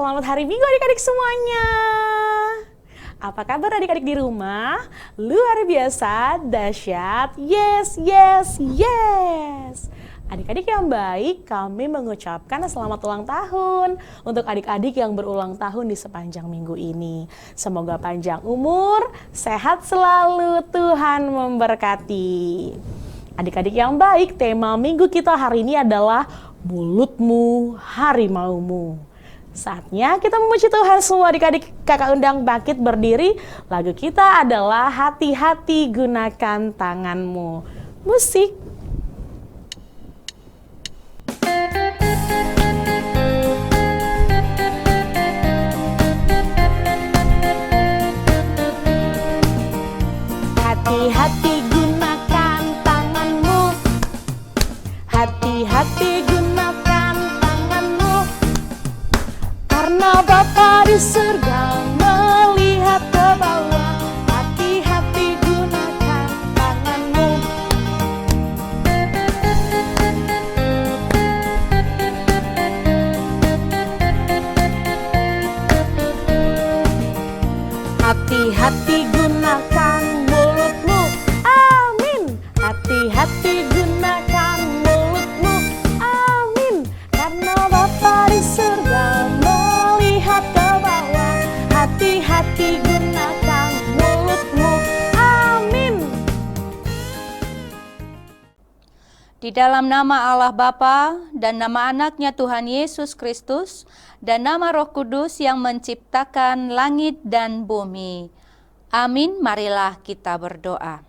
Selamat hari Minggu adik-adik semuanya. Apa kabar adik-adik di rumah? Luar biasa, dahsyat, yes, yes, yes. Adik-adik yang baik, kami mengucapkan selamat ulang tahun untuk adik-adik yang berulang tahun di sepanjang minggu ini. Semoga panjang umur, sehat selalu, Tuhan memberkati. Adik-adik yang baik, tema minggu kita hari ini adalah mulutmu harimaumu. Saatnya kita memuji Tuhan semua adik-adik. Kakak undang bangkit berdiri. Lagu kita adalah hati-hati gunakan tanganmu. Musik. Hati-hati gunakan tanganmu. Hati-hati gunakan tanganmu. Karena Bapa di surga melihat ke bawah. Hati-hati gunakan tanganmu. Hati-hati gunakan mulutmu. Amin. Hati-hati gunakan mulutmu. Amin. Karena Bapa di surga melihat ke bawah. Hati-hati gunakan mulutmu. Amin. Di dalam nama Allah Bapa dan nama anaknya Tuhan Yesus Kristus dan nama Roh Kudus yang menciptakan langit dan bumi. Amin, marilah kita berdoa.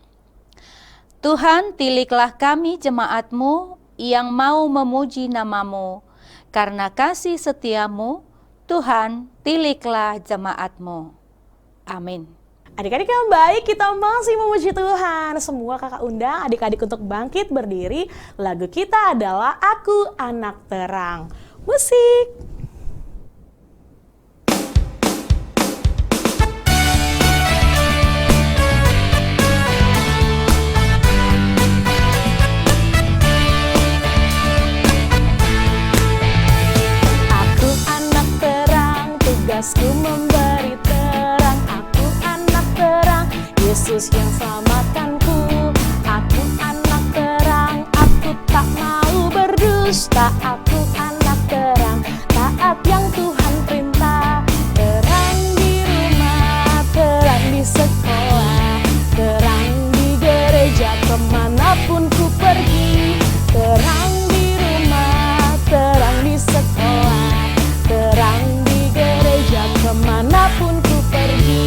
Tuhan, tiliklah kami jemaat-Mu yang mau memuji nama-Mu. Karena kasih setiamu, Tuhan, tiliklah jemaat-Mu. Amin. Adik-adik yang baik, kita masih memuji Tuhan. Semua kakak undang adik-adik untuk bangkit berdiri. Lagu kita adalah Aku Anak Terang. Musik. Aku anak terang, tugasku memberi terang. Aku anak terang, Yesus yang selamatkanku. Aku anak terang, aku tak mau berdusta. Aku anak terang, taat yang Tuhan perintah. Terang di rumah, terang di sekolah, terang di gereja, kemanapun ku pergi. Terang di rumah, terang di sekolah, terang di gereja, kemanapun ku pergi.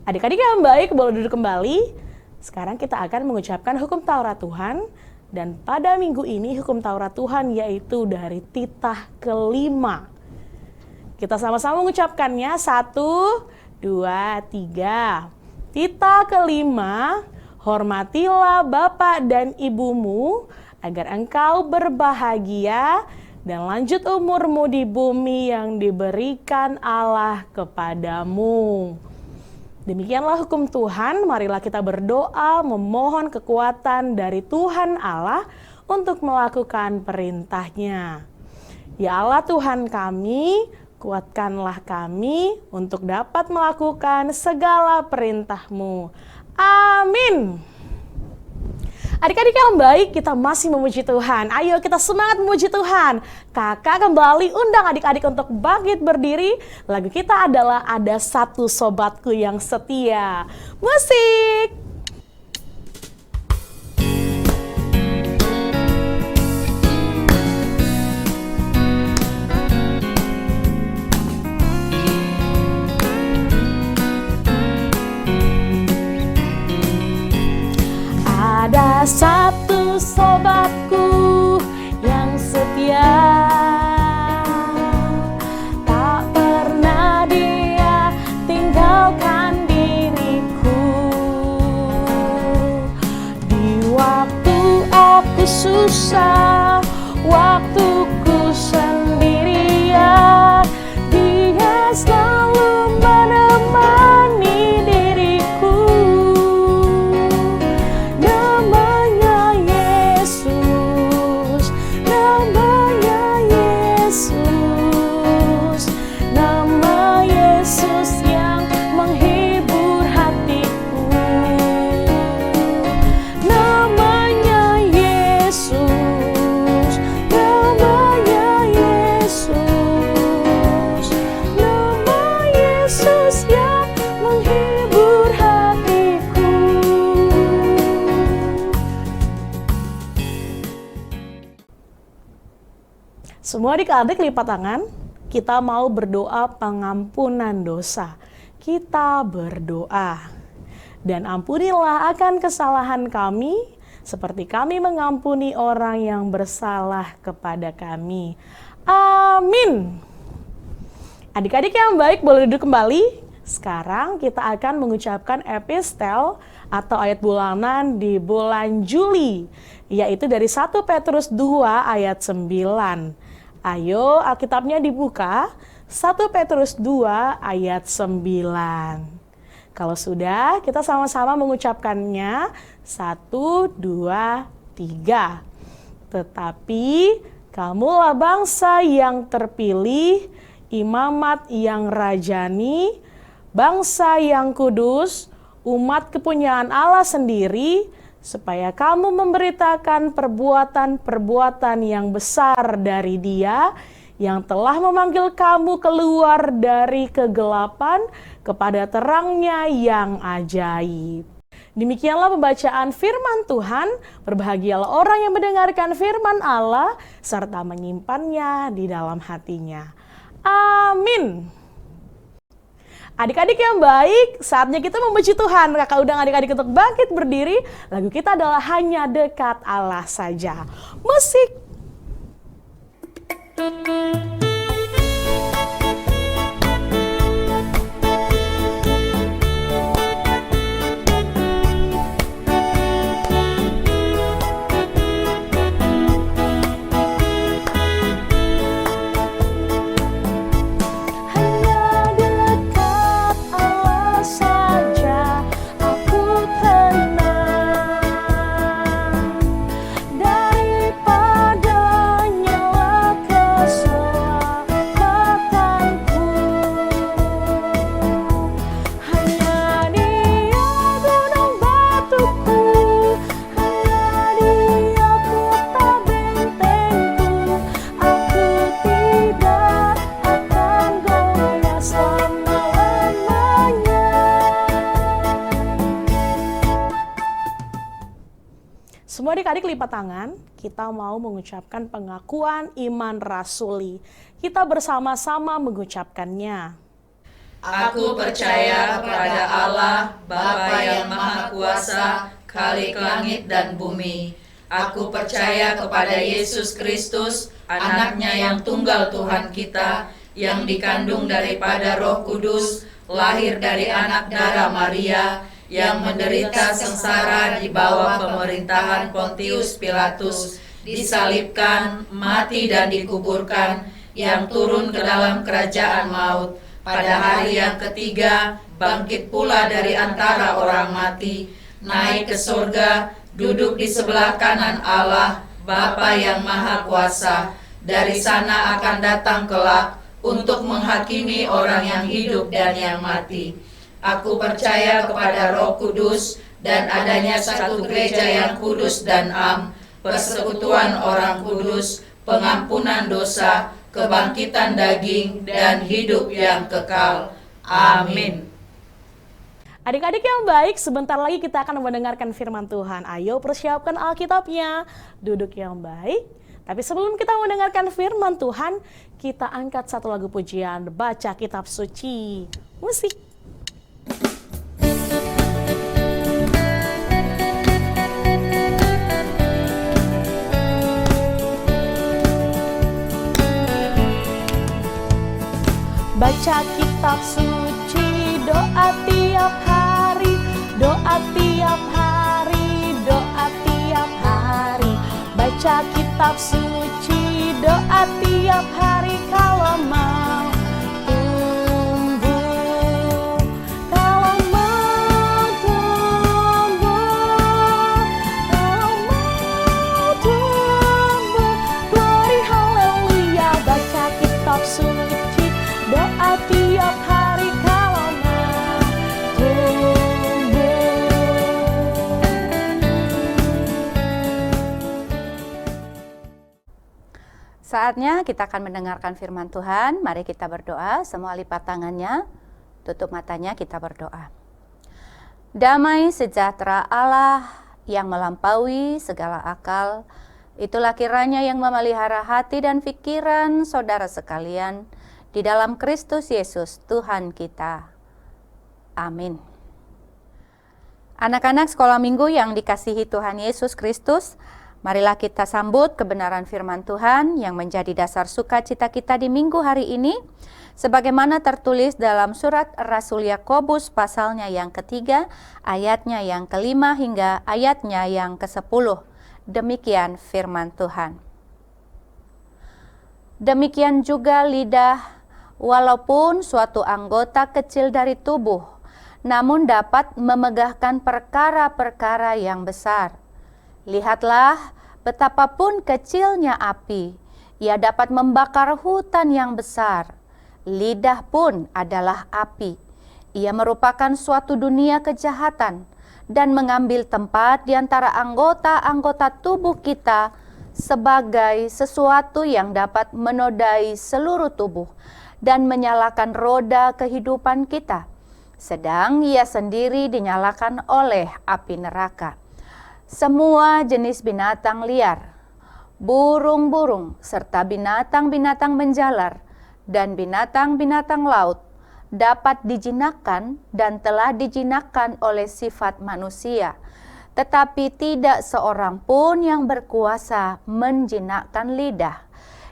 Adik-adik yang baik, boleh duduk kembali. Sekarang kita akan mengucapkan hukum Taurat Tuhan. Dan pada minggu ini hukum Taurat Tuhan yaitu dari titah kelima. Kita sama-sama mengucapkannya. 1, 2, 3. Titah kelima, hormatilah Bapa dan Ibumu agar engkau berbahagia dan lanjut umurmu di bumi yang diberikan Allah kepadamu. Demikianlah hukum Tuhan, marilah kita berdoa memohon kekuatan dari Tuhan Allah untuk melakukan perintahnya. Ya Allah Tuhan kami, kuatkanlah kami untuk dapat melakukan segala perintah-Mu. Amin. Adik-adik yang baik, kita masih memuji Tuhan. Ayo kita semangat memuji Tuhan. Kakak kembali undang adik-adik untuk bangkit berdiri. Lagu kita adalah Ada Satu Sobatku Yang Setia. Musik. Ada satu sobatku yang setia, tak pernah dia tinggalkan diriku. Semua adik-adik lipat tangan, kita mau berdoa pengampunan dosa. Kita berdoa. Dan ampunilah akan kesalahan kami, seperti kami mengampuni orang yang bersalah kepada kami. Amin. Adik-adik yang baik boleh duduk kembali. Sekarang kita akan mengucapkan epistel atau ayat bulanan di bulan Juli, yaitu dari 1 Petrus 2 ayat 9. Ayo Alkitabnya dibuka, 1 Petrus 2 ayat 9. Kalau sudah, kita sama-sama mengucapkannya. 1, 2, 3. Tetapi kamulah bangsa yang terpilih, imamat yang rajani, bangsa yang kudus, umat kepunyaan Allah sendiri, supaya kamu memberitakan perbuatan-perbuatan yang besar dari Dia yang telah memanggil kamu keluar dari kegelapan kepada terangnya yang ajaib. Demikianlah pembacaan firman Tuhan. Berbahagialah orang yang mendengarkan firman Allah serta menyimpannya di dalam hatinya. Amin. Adik-adik yang baik, saatnya kita memuji Tuhan. Kakak undang adik-adik untuk bangkit berdiri. Lagu kita adalah Hanya Dekat Allah Saja. Musik. Semua adik-adik lipat tangan, kita mau mengucapkan pengakuan iman rasuli. Kita bersama-sama mengucapkannya. Aku percaya kepada Allah, Bapa yang Maha Kuasa, Khalik langit dan bumi. Aku percaya kepada Yesus Kristus, Anaknya yang tunggal Tuhan kita, yang dikandung daripada Roh Kudus, lahir dari anak darah Maria, yang menderita sengsara di bawah pemerintahan Pontius Pilatus, disalibkan, mati dan dikuburkan, yang turun ke dalam kerajaan maut, pada hari yang ketiga bangkit pula dari antara orang mati, naik ke surga, duduk di sebelah kanan Allah, Bapa yang Maha Kuasa. Dari sana akan datang kelak untuk menghakimi orang yang hidup dan yang mati. Aku percaya kepada Roh Kudus dan adanya satu gereja yang kudus dan am, persekutuan orang kudus, pengampunan dosa, kebangkitan daging, dan hidup yang kekal. Amin. Adik-adik yang baik, sebentar lagi kita akan mendengarkan firman Tuhan. Ayo persiapkan Alkitabnya, duduk yang baik. Tapi sebelum kita mendengarkan firman Tuhan, kita angkat satu lagu pujian, baca kitab suci. Musik. Baca kitab suci, doa tiap hari, doa tiap hari, doa tiap hari. Baca kitab suci, doa tiap hari kalau mau tumbuh, kalau mau tumbuh, kalau mau tumbuh. Glory haleluya, baca kitab suci, doa tiap hari kalau mau tumbuh. Saatnya kita akan mendengarkan firman Tuhan. Mari kita berdoa. Semua lipat tangannya, tutup matanya, kita berdoa. Damai sejahtera Allah yang melampaui segala akal Itulah kiranya yang memelihara hati dan pikiran saudara sekalian di dalam Kristus Yesus Tuhan kita. Amin. Anak-anak sekolah minggu yang dikasihi Tuhan Yesus Kristus, marilah kita sambut kebenaran firman Tuhan yang menjadi dasar sukacita kita di minggu hari ini, sebagaimana tertulis dalam surat Rasul Yakobus pasalnya yang ketiga, ayatnya yang kelima hingga ayatnya yang ke-10. Demikian firman Tuhan. Demikian juga lidah, walaupun suatu anggota kecil dari tubuh, namun dapat memegahkan perkara-perkara yang besar. Lihatlah betapapun kecilnya api, ia dapat membakar hutan yang besar. Lidah pun adalah api. Ia merupakan suatu dunia kejahatan dan mengambil tempat di antara anggota-anggota tubuh kita sebagai sesuatu yang dapat menodai seluruh tubuh dan menyalakan roda kehidupan kita, sedang ia sendiri dinyalakan oleh api neraka. Semua jenis binatang liar, burung-burung, serta binatang-binatang menjalar, dan binatang-binatang laut dapat dijinakkan dan telah dijinakkan oleh sifat manusia, tetapi tidak seorang pun yang berkuasa menjinakkan lidah.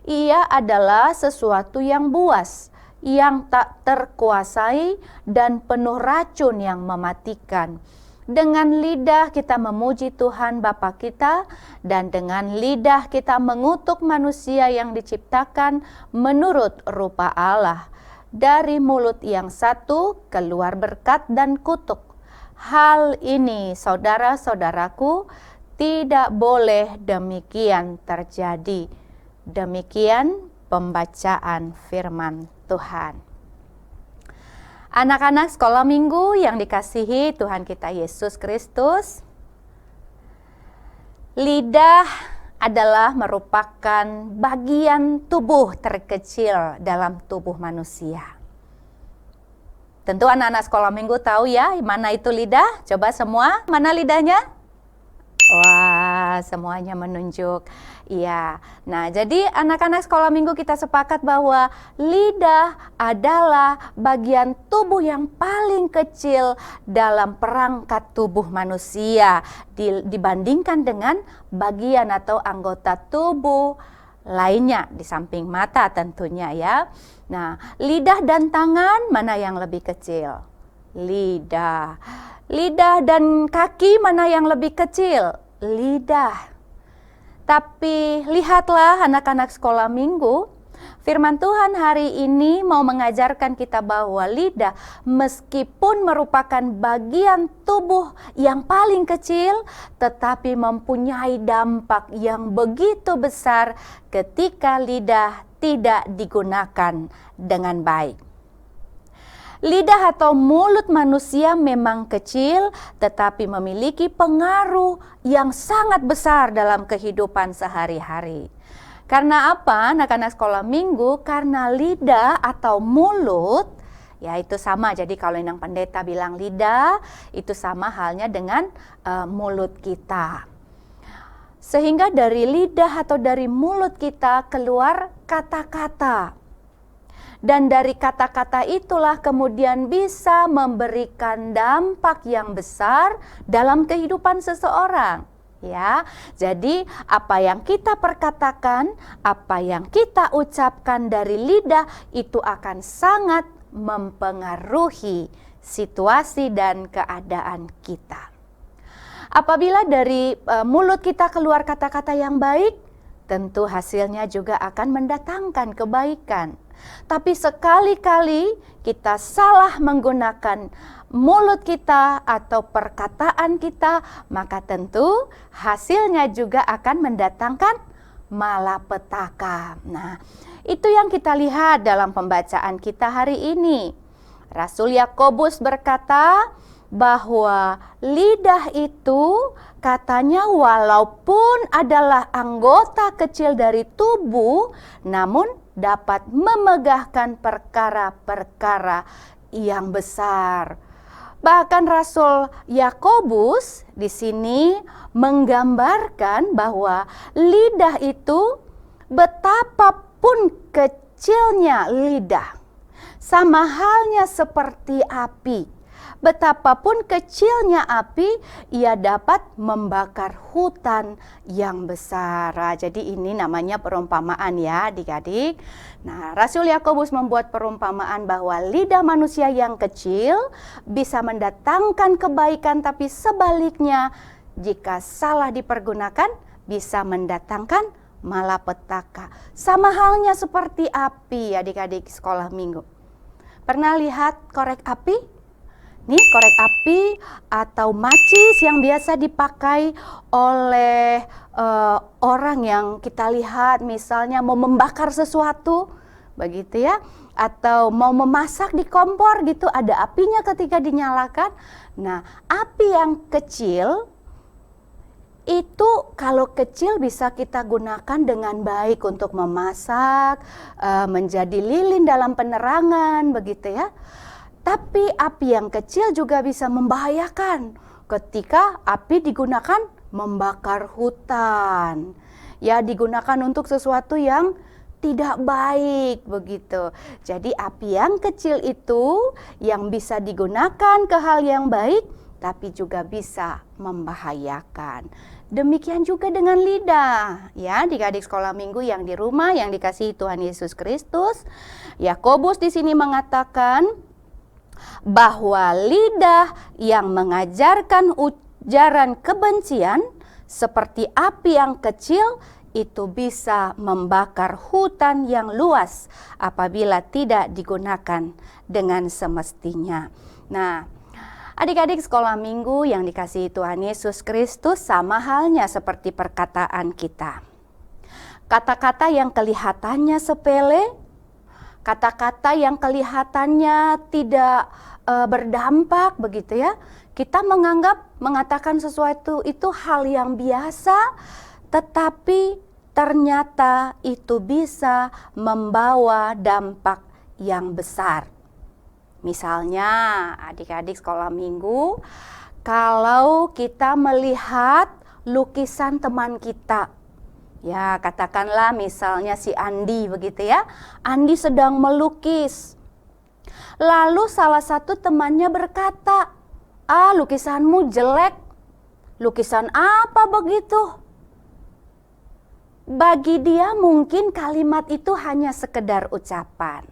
Ia adalah sesuatu yang buas, yang tak terkuasai dan penuh racun yang mematikan. Dengan lidah kita memuji Tuhan Bapa kita, dan dengan lidah kita mengutuk manusia yang diciptakan menurut rupa Allah. Dari mulut yang satu keluar berkat dan kutuk. Hal ini, saudara-saudaraku, tidak boleh demikian terjadi. Demikian pembacaan firman Tuhan. Anak-anak sekolah minggu yang dikasihi Tuhan kita Yesus Kristus, lidah adalah merupakan bagian tubuh terkecil dalam tubuh manusia. Tentu anak-anak sekolah minggu tahu ya, mana itu lidah? Coba semua, mana lidahnya? Wah, semuanya menunjuk. Iya. Nah, jadi anak-anak sekolah minggu kita sepakat bahwa lidah adalah bagian tubuh yang paling kecil dalam perangkat tubuh manusia dibandingkan dengan bagian atau anggota tubuh lainnya di samping mata tentunya ya. Nah, lidah dan tangan mana yang lebih kecil? Lidah. Lidah dan kaki mana yang lebih kecil? Lidah. Tapi lihatlah anak-anak sekolah minggu, firman Tuhan hari ini mau mengajarkan kita bahwa lidah meskipun merupakan bagian tubuh yang paling kecil, tetapi mempunyai dampak yang begitu besar ketika lidah tidak digunakan dengan baik. Lidah atau mulut manusia memang kecil, tetapi memiliki pengaruh yang sangat besar dalam kehidupan sehari-hari. Karena apa, anak-anak sekolah minggu? Karena lidah atau mulut, ya itu sama. Jadi kalau Inang Pendeta bilang lidah, itu sama halnya dengan mulut kita. Sehingga dari lidah atau dari mulut kita keluar kata-kata. Dan dari kata-kata itulah kemudian bisa memberikan dampak yang besar dalam kehidupan seseorang. Ya, jadi apa yang kita perkatakan, apa yang kita ucapkan dari lidah itu akan sangat mempengaruhi situasi dan keadaan kita. Apabila dari mulut kita keluar kata-kata yang baik, tentu hasilnya juga akan mendatangkan kebaikan. Tapi sekali-kali kita salah menggunakan mulut kita atau perkataan kita, maka tentu hasilnya juga akan mendatangkan malapetaka. Nah, itu yang kita lihat dalam pembacaan kita hari ini. Rasul Yakobus berkata bahwa lidah itu katanya walaupun adalah anggota kecil dari tubuh, namun dapat memegahkan perkara-perkara yang besar. Bahkan Rasul Yakobus di sini menggambarkan bahwa lidah itu betapapun kecilnya lidah, sama halnya seperti api. Betapapun kecilnya api, ia dapat membakar hutan yang besar. Jadi ini namanya perumpamaan ya adik-adik. Nah, Rasul Yakobus membuat perumpamaan bahwa lidah manusia yang kecil bisa mendatangkan kebaikan, tapi sebaliknya jika salah dipergunakan bisa mendatangkan malapetaka. Sama halnya seperti api adik-adik sekolah minggu. Pernah lihat korek api? Nih korek api atau macis yang biasa dipakai oleh orang yang kita lihat misalnya mau membakar sesuatu, begitu ya, atau mau memasak di kompor gitu, ada apinya ketika dinyalakan. Nah, api yang kecil itu kalau kecil bisa kita gunakan dengan baik untuk memasak, menjadi lilin dalam penerangan, begitu ya. Tapi api yang kecil juga bisa membahayakan ketika api digunakan membakar hutan. Ya, digunakan untuk sesuatu yang tidak baik begitu. Jadi api yang kecil itu yang bisa digunakan ke hal yang baik, tapi juga bisa membahayakan. Demikian juga dengan lidah. Ya, adik-adik sekolah minggu yang di rumah yang dikasihi Tuhan Yesus Kristus. Yakobus di sini mengatakan bahwa lidah yang mengajarkan ujaran kebencian seperti api yang kecil itu bisa membakar hutan yang luas apabila tidak digunakan dengan semestinya. Nah, adik-adik sekolah minggu yang dikasihi Tuhan Yesus Kristus, sama halnya seperti perkataan kita. Kata-kata yang kelihatannya sepele, kata-kata yang kelihatannya tidak berdampak begitu ya. Kita mengatakan sesuatu itu hal yang biasa, tetapi ternyata itu bisa membawa dampak yang besar. Misalnya adik-adik sekolah minggu, kalau kita melihat lukisan teman kita, ya katakanlah misalnya si Andi begitu ya, Andi sedang melukis. Lalu salah satu temannya berkata, lukisanmu jelek, lukisan apa begitu? Bagi dia mungkin kalimat itu hanya sekedar ucapan.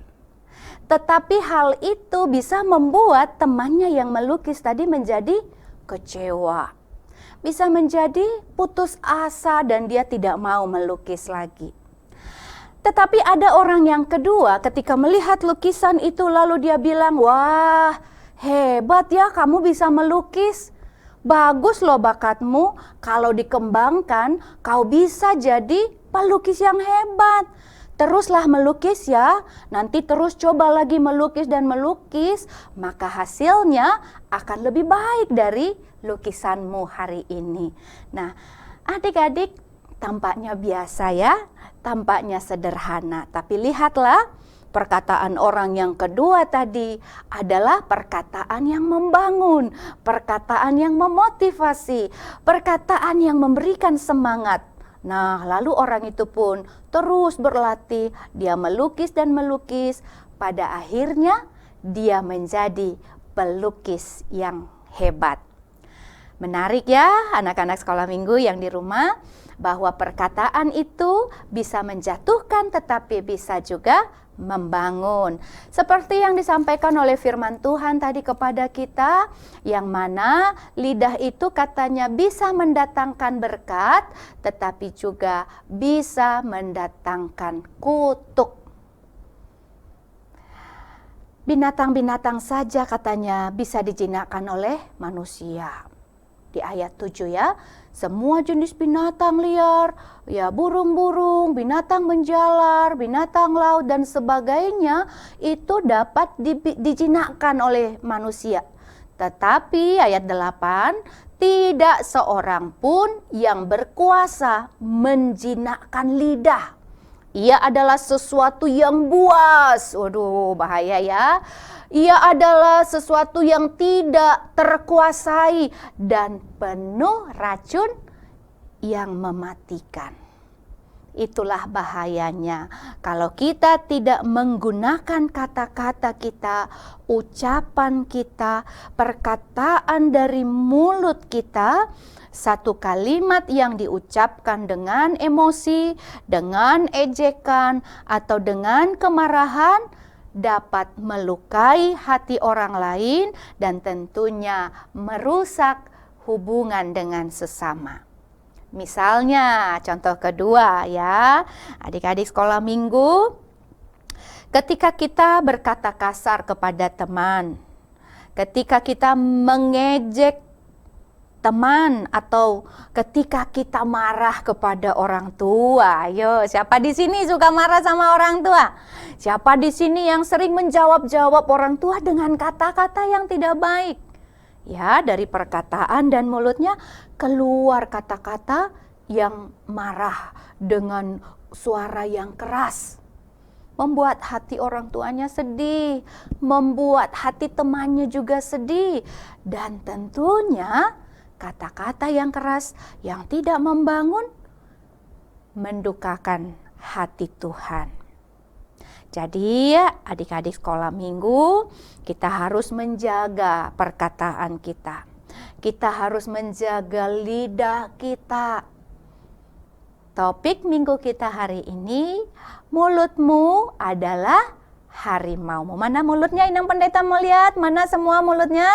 Tetapi hal itu bisa membuat temannya yang melukis tadi menjadi kecewa. Bisa menjadi putus asa dan dia tidak mau melukis lagi. Tetapi ada orang yang kedua ketika melihat lukisan itu lalu dia bilang, wah hebat ya kamu bisa melukis. Bagus loh bakatmu, kalau dikembangkan kau bisa jadi pelukis yang hebat. Teruslah melukis ya, nanti terus coba lagi melukis dan melukis, maka hasilnya akan lebih baik dari lukisanmu hari ini. Nah, adik-adik tampaknya biasa ya, tampaknya sederhana, tapi lihatlah perkataan orang yang kedua tadi adalah perkataan yang membangun, perkataan yang memotivasi, perkataan yang memberikan semangat. Nah, lalu orang itu pun terus berlatih, dia melukis dan melukis, pada akhirnya dia menjadi pelukis yang hebat. Menarik ya anak-anak sekolah minggu yang di rumah, bahwa perkataan itu bisa menjatuhkan tetapi bisa juga membangun. Seperti yang disampaikan oleh firman Tuhan tadi kepada kita, yang mana lidah itu katanya bisa mendatangkan berkat, tetapi juga bisa mendatangkan kutuk. Binatang-binatang saja katanya bisa dijinakkan oleh manusia. Di ayat 7 ya, semua jenis binatang liar, ya burung-burung, binatang menjalar, binatang laut dan sebagainya itu dapat dijinakkan oleh manusia. Tetapi ayat 8, tidak seorang pun yang berkuasa menjinakkan lidah. Ia adalah sesuatu yang buas. Waduh, bahaya ya. Ia adalah sesuatu yang tidak terkuasai dan penuh racun yang mematikan. Itulah bahayanya kalau kita tidak menggunakan kata-kata kita, ucapan kita, perkataan dari mulut kita. Satu kalimat yang diucapkan dengan emosi, dengan ejekan, atau dengan kemarahan dapat melukai hati orang lain dan tentunya merusak hubungan dengan sesama. Misalnya, contoh kedua ya, adik-adik sekolah minggu, ketika kita berkata kasar kepada teman, ketika kita mengejek teman, atau ketika kita marah kepada orang tua. Ayo, siapa di sini suka marah sama orang tua? Siapa di sini yang sering menjawab orang tua dengan kata-kata yang tidak baik? Ya, dari perkataan dan mulutnya keluar kata-kata yang marah dengan suara yang keras. Membuat hati orang tuanya sedih, membuat hati temannya juga sedih. Dan tentunya kata-kata yang keras yang tidak membangun mendukakan hati Tuhan. Jadi adik-adik sekolah minggu, kita harus menjaga perkataan kita. Kita harus menjaga lidah kita. Topik minggu kita hari ini, mulutmu adalah harimaumu. Mana mulutnya? Inang Pendeta mau lihat, mana semua mulutnya?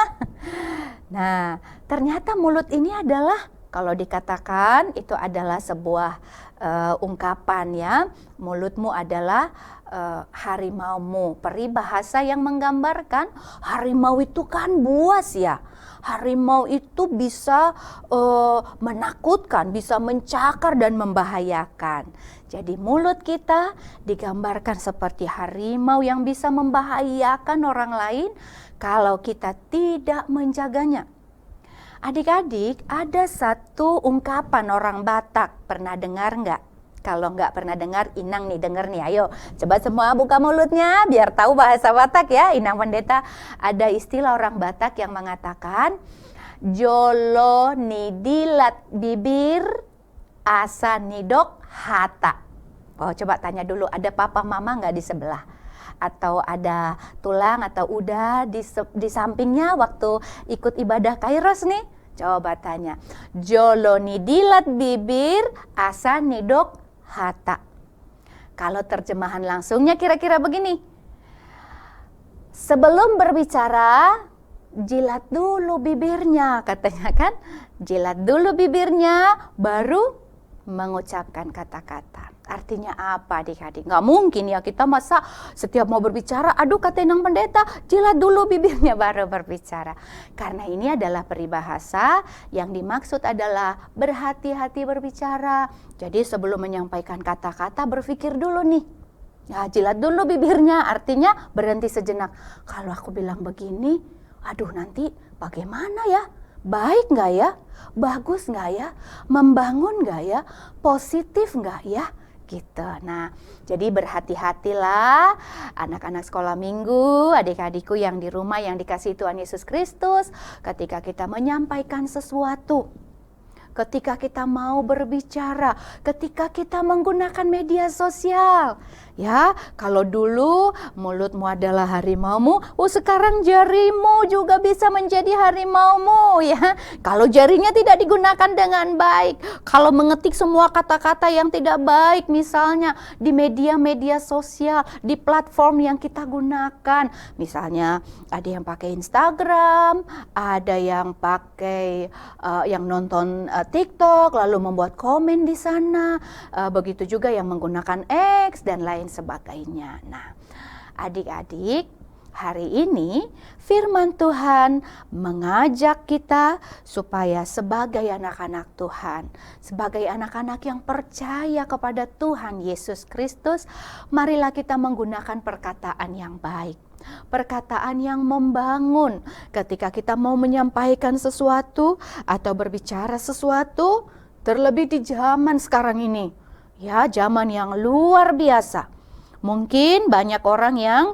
Nah, ternyata mulut ini adalah, kalau dikatakan itu adalah sebuah ungkapan ya. Mulutmu adalah harimaumu. Peribahasa yang menggambarkan harimau itu kan buas ya. Harimau itu bisa menakutkan, bisa mencakar dan membahayakan. Jadi mulut kita digambarkan seperti harimau yang bisa membahayakan orang lain kalau kita tidak menjaganya. Adik-adik, ada satu ungkapan orang Batak, pernah dengar nggak? Kalau nggak pernah dengar, Inang nih denger nih, ayo coba semua buka mulutnya biar tahu bahasa Batak ya. Inang Pendeta, ada istilah orang Batak yang mengatakan, jolo ni dilat bibir, asa nidok hata. Oh, coba tanya dulu, ada papa mama nggak di sebelah? Atau ada tulang atau udah di sampingnya waktu ikut ibadah Kairos nih? Coba tanya. Jolo ni dilat bibir, asa nidok hata. Kalau terjemahan langsungnya kira-kira begini. Sebelum berbicara, jilat dulu bibirnya, katanya kan. Jilat dulu bibirnya, baru mengucapkan kata-kata. Artinya apa adik-adik? Nggak mungkin ya kita masa setiap mau berbicara, aduh kata Inang Pendeta, jilat dulu bibirnya baru berbicara. Karena ini adalah peribahasa yang dimaksud adalah berhati-hati berbicara. Jadi sebelum menyampaikan kata-kata berpikir dulu nih. Ya, jilat dulu bibirnya, artinya berhenti sejenak. Kalau aku bilang begini, aduh nanti bagaimana ya? Baik nggak ya? Bagus nggak ya? Membangun nggak ya? Positif nggak ya? Gitu. Nah, jadi berhati-hatilah anak-anak sekolah minggu, adik-adikku yang di rumah yang dikasihi Tuhan Yesus Kristus, ketika kita menyampaikan sesuatu, ketika kita mau berbicara, ketika kita menggunakan media sosial. Ya, kalau dulu mulutmu adalah harimaumu, sekarang jarimu juga bisa menjadi harimaumu ya. Kalau jarinya tidak digunakan dengan baik, kalau mengetik semua kata-kata yang tidak baik misalnya di media-media sosial, di platform yang kita gunakan. Misalnya ada yang pakai Instagram, ada yang pakai yang nonton TikTok lalu membuat komen di sana. Begitu juga yang menggunakan X dan lain sebagainya. Nah, adik-adik, hari ini firman Tuhan mengajak kita supaya sebagai anak-anak Tuhan, sebagai anak-anak yang percaya kepada Tuhan Yesus Kristus, marilah kita menggunakan perkataan yang baik. Perkataan yang membangun ketika kita mau menyampaikan sesuatu atau berbicara sesuatu, terlebih di zaman sekarang ini. Ya, zaman yang luar biasa. Mungkin banyak orang yang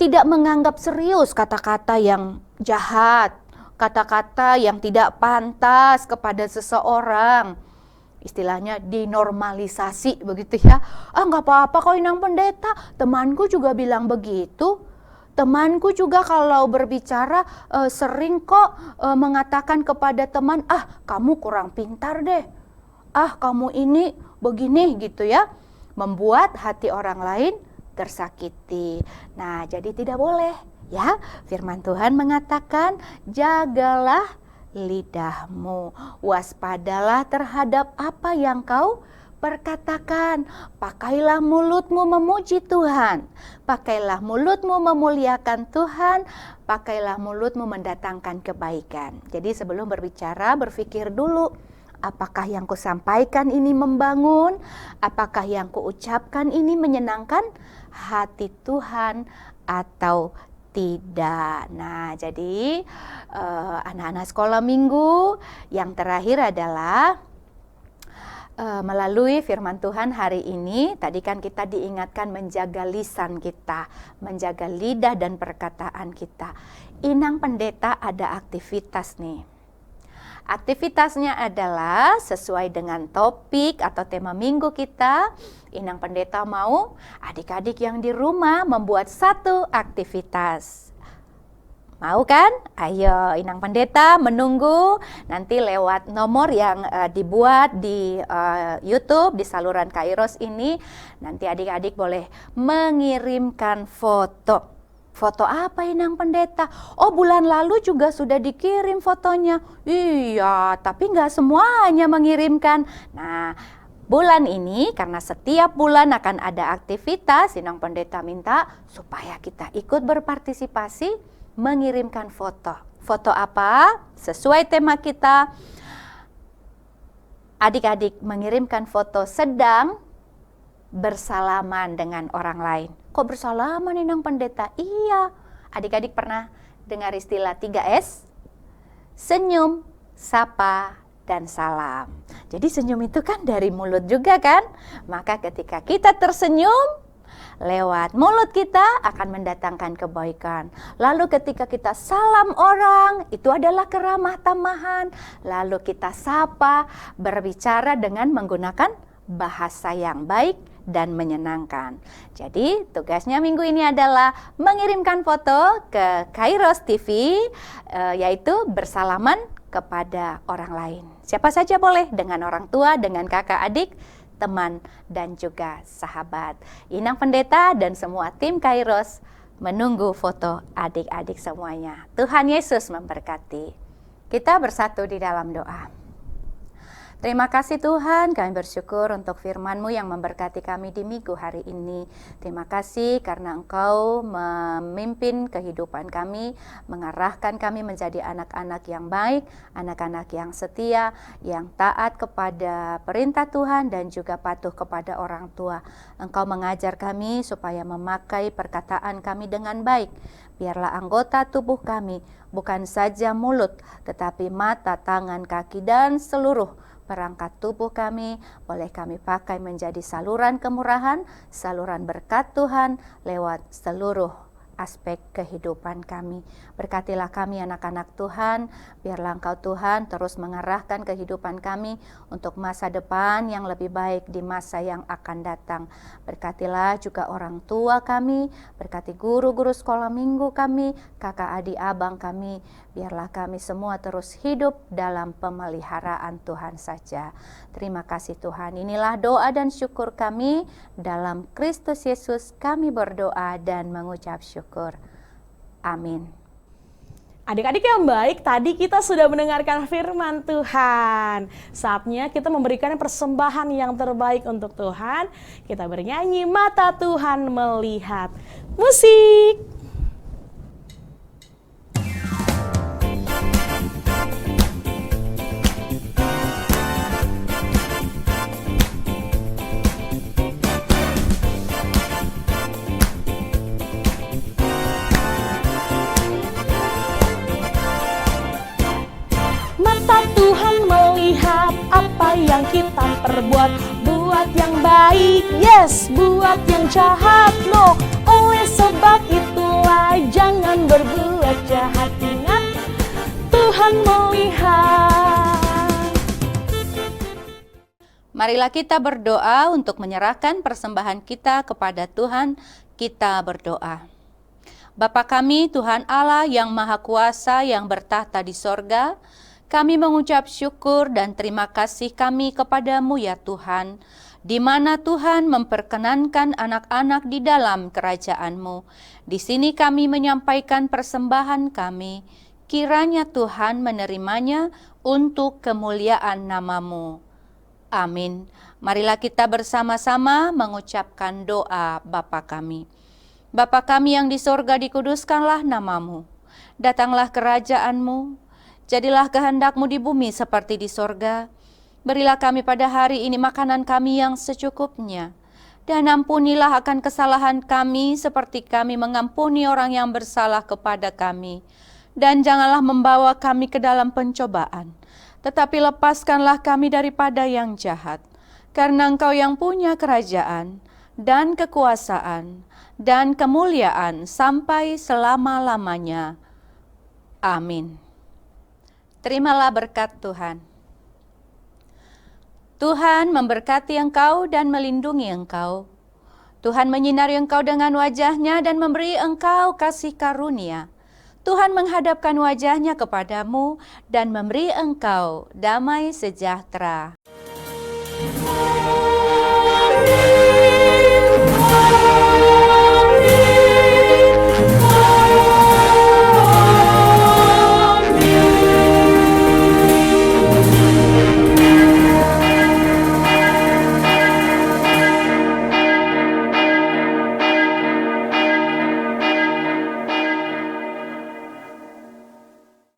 tidak menganggap serius kata-kata yang jahat, kata-kata yang tidak pantas kepada seseorang. Istilahnya dinormalisasi begitu ya. Nggak apa-apa kok Inang Pendeta, temanku juga bilang begitu. Temanku juga kalau berbicara sering kok mengatakan kepada teman, kamu kurang pintar deh. Kamu ini begini gitu ya. Membuat hati orang lain tersakiti. Nah, jadi tidak boleh ya. Firman Tuhan mengatakan, jagalah lidahmu, waspadalah terhadap apa yang kau perkatakan. Pakailah mulutmu memuji Tuhan, pakailah mulutmu memuliakan Tuhan, pakailah mulutmu mendatangkan kebaikan. Jadi sebelum berbicara, berpikir dulu, apakah yang kusampaikan ini membangun, apakah yang kuucapkan ini menyenangkan hati Tuhan atau tidak. Nah, jadi anak-anak sekolah minggu, yang terakhir adalah melalui firman Tuhan hari ini, tadi kan kita diingatkan menjaga lisan kita, menjaga lidah dan perkataan kita. Inang Pendeta ada aktivitas nih. Aktivitasnya adalah sesuai dengan topik atau tema minggu kita. Inang Pendeta mau adik-adik yang di rumah membuat satu aktivitas. Mau kan? Ayo, Inang Pendeta menunggu nanti lewat nomor yang dibuat di YouTube, di saluran Kairos ini. Nanti adik-adik boleh mengirimkan foto. Foto apa Inang Pendeta? Oh, bulan lalu juga sudah dikirim fotonya. Iya, tapi nggak semuanya mengirimkan. Nah, bulan ini karena setiap bulan akan ada aktivitas, Inang Pendeta minta supaya kita ikut berpartisipasi mengirimkan foto. Foto apa? Sesuai tema kita. Adik-adik mengirimkan foto sedang bersalaman dengan orang lain. Kok bersalaman Inang Pendeta? Iya, adik-adik pernah dengar istilah 3S? Senyum, sapa, dan salam. Jadi senyum itu kan dari mulut juga kan? Maka ketika kita tersenyum, lewat mulut kita akan mendatangkan kebaikan. Lalu ketika kita salam orang, itu adalah keramah tamahan. Lalu kita sapa, berbicara dengan menggunakan bahasa yang baik dan menyenangkan. Jadi tugasnya minggu ini adalah mengirimkan foto ke Kairos TV, yaitu bersalaman kepada orang lain. Siapa saja boleh, dengan orang tua, dengan kakak adik, teman, dan juga sahabat. Inang Pendeta dan semua tim Kairos menunggu foto adik-adik semuanya. Tuhan Yesus memberkati. Kita bersatu di dalam doa. Terima kasih Tuhan, kami bersyukur untuk firman-Mu yang memberkati kami di minggu hari ini. Terima kasih karena Engkau memimpin kehidupan kami, mengarahkan kami menjadi anak-anak yang baik, anak-anak yang setia, yang taat kepada perintah Tuhan dan juga patuh kepada orang tua. Engkau mengajar kami supaya memakai perkataan kami dengan baik. Biarlah anggota tubuh kami bukan saja mulut, tetapi mata, tangan, kaki, dan seluruh perangkat tubuh kami boleh kami pakai menjadi saluran kemurahan, saluran berkat Tuhan lewat seluruh aspek kehidupan kami. Berkatilah kami anak-anak Tuhan, biarlah Engkau Tuhan terus mengarahkan kehidupan kami untuk masa depan yang lebih baik di masa yang akan datang. Berkatilah juga orang tua kami, berkati guru-guru sekolah minggu kami, kakak adik abang kami, biarlah kami semua terus hidup dalam pemeliharaan Tuhan saja. Terima kasih Tuhan, inilah doa dan syukur kami, dalam Kristus Yesus kami berdoa dan mengucap syukur. Amin. Adik-adik yang baik, tadi kita sudah mendengarkan firman Tuhan. Saatnya kita memberikan persembahan yang terbaik untuk Tuhan. Kita bernyanyi Mata Tuhan Melihat. Musik! Lihat apa yang kita perbuat, buat yang baik, yes, buat yang jahat, no. Oleh sebab itulah jangan berbuat jahat, ingat Tuhan melihat. Marilah kita berdoa untuk menyerahkan persembahan kita kepada Tuhan. Kita berdoa. Bapa kami, Tuhan Allah yang Maha Kuasa yang bertahta di sorga, kami mengucap syukur dan terima kasih kami kepadamu ya Tuhan, di mana Tuhan memperkenankan anak-anak di dalam kerajaan-Mu. Di sini kami menyampaikan persembahan kami, kiranya Tuhan menerimanya untuk kemuliaan nama-Mu. Amin. Marilah kita bersama-sama mengucapkan doa Bapa kami. Bapa kami yang di sorga, dikuduskanlah nama-Mu. Datanglah kerajaan-Mu, jadilah kehendak-Mu di bumi seperti di sorga. Berilah kami pada hari ini makanan kami yang secukupnya. Dan ampunilah akan kesalahan kami seperti kami mengampuni orang yang bersalah kepada kami. Dan janganlah membawa kami ke dalam pencobaan, tetapi lepaskanlah kami daripada yang jahat. Karena Engkau yang punya kerajaan dan kekuasaan dan kemuliaan sampai selama-lamanya. Amin. Terimalah berkat Tuhan. Tuhan memberkati engkau dan melindungi engkau. Tuhan menyinari engkau dengan wajah-Nya dan memberi engkau kasih karunia. Tuhan menghadapkan wajah-Nya kepadamu dan memberi engkau damai sejahtera.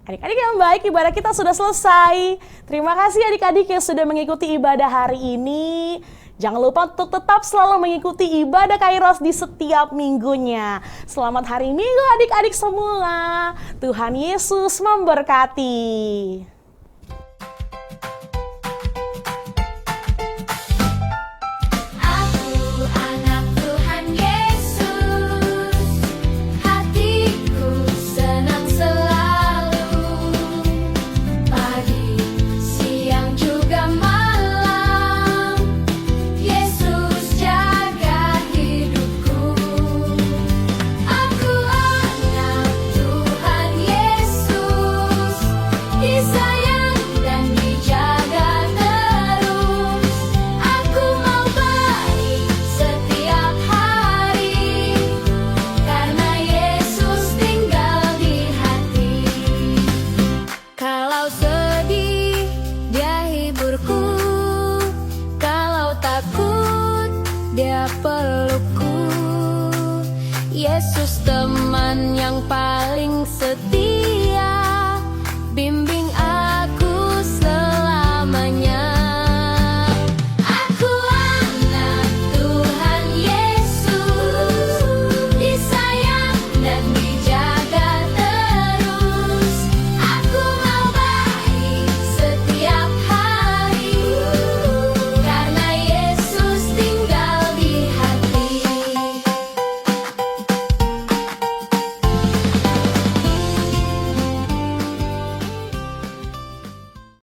Adik-adik yang baik, ibadah kita sudah selesai. Terima kasih adik-adik yang sudah mengikuti ibadah hari ini. Jangan lupa untuk tetap selalu mengikuti ibadah Kairos di setiap minggunya. Selamat hari Minggu adik-adik semua. Tuhan Yesus memberkati. Yesus teman yang paling setia.